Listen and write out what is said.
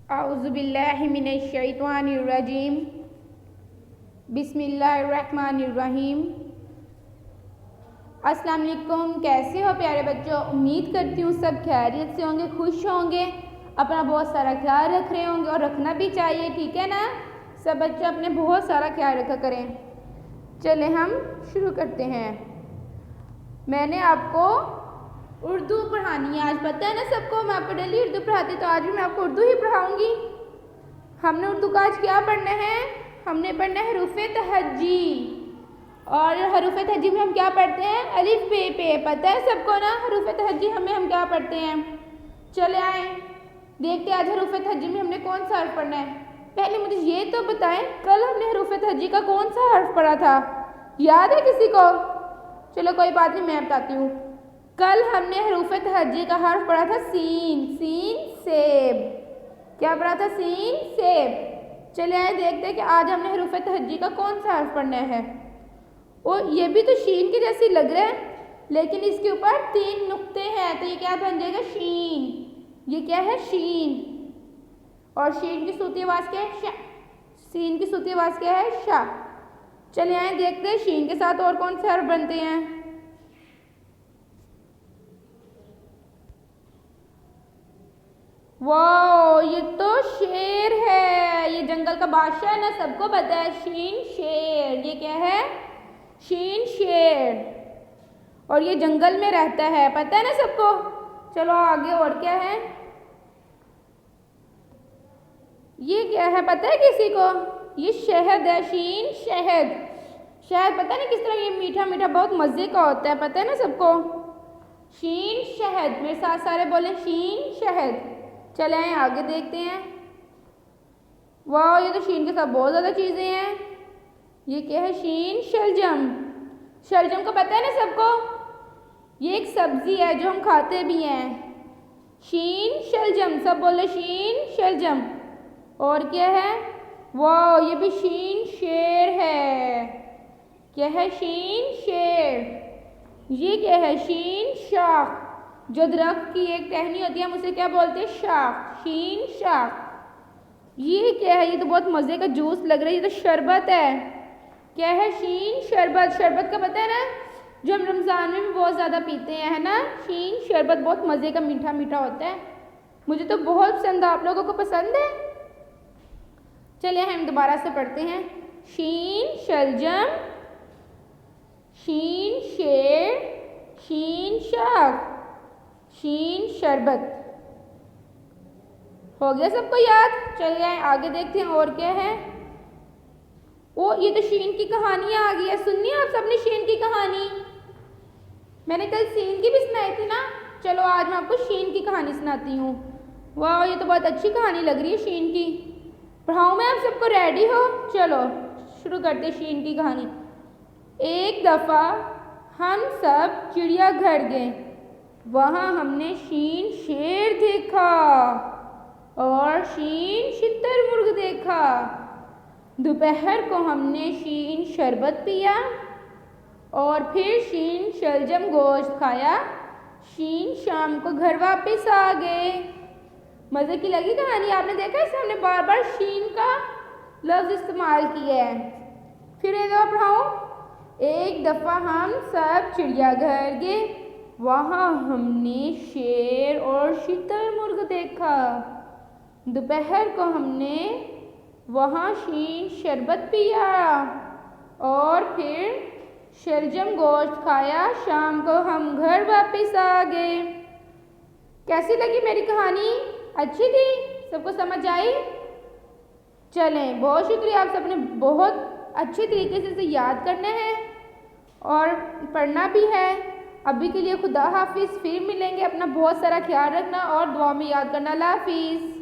औज़ुबिल्लाहि मिनश्शैतानिर्रजीम बिस्मिल्लाहिर्रहमानिर्रहीम। अस्सलाम वालेकुम। कैसे हो प्यारे बच्चों? उम्मीद करती हूँ सब खैरियत से होंगे, खुश होंगे, अपना बहुत सारा ख्याल रख रहे होंगे और रखना भी चाहिए, ठीक है ना। सब बच्चे अपने बहुत सारा ख्याल रखा करें। चले हम शुरू करते हैं। मैंने आपको उर्दू पढ़ानी है आज, पता है ना सबको। मैं आपको डेली उर्दू पढ़ाती, तो आज भी मैं आपको उर्दू ही पढ़ाऊँगी। हमने उर्दू का आज क्या पढ़ना है? हमने पढ़ना है हरूफ़े तहज्जी। और हरूफ़े तहज्जी में हम क्या पढ़ते हैं? अलिफ बे पे। पता है सबको ना हरूफ़े तहज्जी हमें हम क्या पढ़ते हैं। चले आए देखते हैं आज हरूफ़े तहज्जी में हमने कौन सा हर्फ पढ़ना है। पहले मुझे ये तो बताएं, कल हमने हरूफ़े तहज्जी का कौन सा हर्फ पढ़ा था? याद है किसी को? चलो कोई बात नहीं, मैं बताती हूँ। कल हमने हरूफ़े तहज्जी का हर्फ पढ़ा था सीन। सीन सेब। क्या पढ़ा था? सीन सेब। चले आए देखते हैं कि आज हमने हरूफ़े तहज्जी का कौन सा हर्फ पढ़ना है। और ये भी तो शीन के जैसे लग रहा है, लेकिन इसके ऊपर 3 नुक्ते हैं, तो ये क्या बन जाएगा? शीन। ये क्या है? शीन। और शीन की सूती आवाज़ क्या है? शा। सीन की सूती आवाज़ क्या है? शा। चले आए देखते हैं शीन के साथ और कौन से हर्फ बनते हैं। वाह, ये तो शेर है। ये जंगल का बादशाह है ना, सबको पता है। शीन शेर। ये क्या है? शीन शेर। और ये जंगल में रहता है, पता है ना सबको। चलो आगे और क्या है? ये क्या है, पता है किसी को? ये शहद है। शीन शहद। शहद पता है ना किस तरह ये मीठा मीठा बहुत मज़े का होता है, पता है ना सबको। शीन शहद। मेरे साथ सारे बोले शीन शहद। चले आए आगे देखते हैं। वाह, ये तो शीन के साथ बहुत ज़्यादा चीज़ें हैं। ये क्या है? शीन शलजम। शलजम को पता है ना सबको, ये एक सब्जी है जो हम खाते भी हैं। शीन शलजम। सब बोले शीन शलजम। और क्या है? वाह, ये भी शीन शेर है। क्या है? शीन शेर। ये क्या है? शीन शाख। जो दरख्त की एक टहनी होती है हम उसे क्या बोलते हैं? शाख। शीन शाख। ये क्या है? ये तो बहुत मज़े का जूस लग रहा है। ये तो शरबत है। क्या है? शीन शरबत। शरबत का पता है ना, जो हम रमज़ान में भी बहुत ज़्यादा पीते हैं, है ना। शीन शरबत बहुत मज़े का मीठा मीठा होता है। मुझे तो बहुत पसंद है। आप लोगों को पसंद है? चलिए हम दोबारा से पढ़ते हैं। शीन शलजम, शीन शेर, शीन शाख, शीन शरबत। हो गया सबको याद? चलिए आगे देखते हैं और क्या है। ओ, ये तो शीन की कहानी आ गई है। सुनिए आप सबने शीन की कहानी। मैंने कल सीन की भी सुनाई थी ना। चलो आज मैं आपको शीन की कहानी सुनाती हूँ। वाह, ये तो बहुत अच्छी कहानी लग रही है शीन की। पढ़ाऊँ मैं? आप सबको रेडी हो? चलो शुरू करते शीन की कहानी। एक दफ़ा हम सब चिड़ियाघर गए। वहाँ हमने शीन शेर देखा और शीन शुतुरमुर्ग देखा। दोपहर को हमने शीन शरबत पिया और फिर शीन शलजम गोश्त खाया। शीन शाम को घर वापस आ गए। मज़े की लगी कहानी? आपने देखा इसे हमने बार बार शीन का लफ्ज़ इस्तेमाल किया है। फिर एक दफ़ा पढ़ाऊँ। एक दफ़ा हम सब चिड़ियाघर गए। वहाँ हमने शेर और शुतुरमुर्ग देखा। दोपहर को हमने वहाँ शीन शरबत पिया और फिर शलजम गोश्त खाया। शाम को हम घर वापस आ गए। कैसी लगी मेरी कहानी? अच्छी थी? सबको समझ आई? चलें, बहुत शुक्रिया। आप सबने बहुत अच्छे तरीके से इसे याद करना है और पढ़ना भी है। अभी के लिए खुदा हाफिज़। फिर मिलेंगे। अपना बहुत सारा ख्याल रखना और दुआ में याद करना। अल्लाह हाफिज़।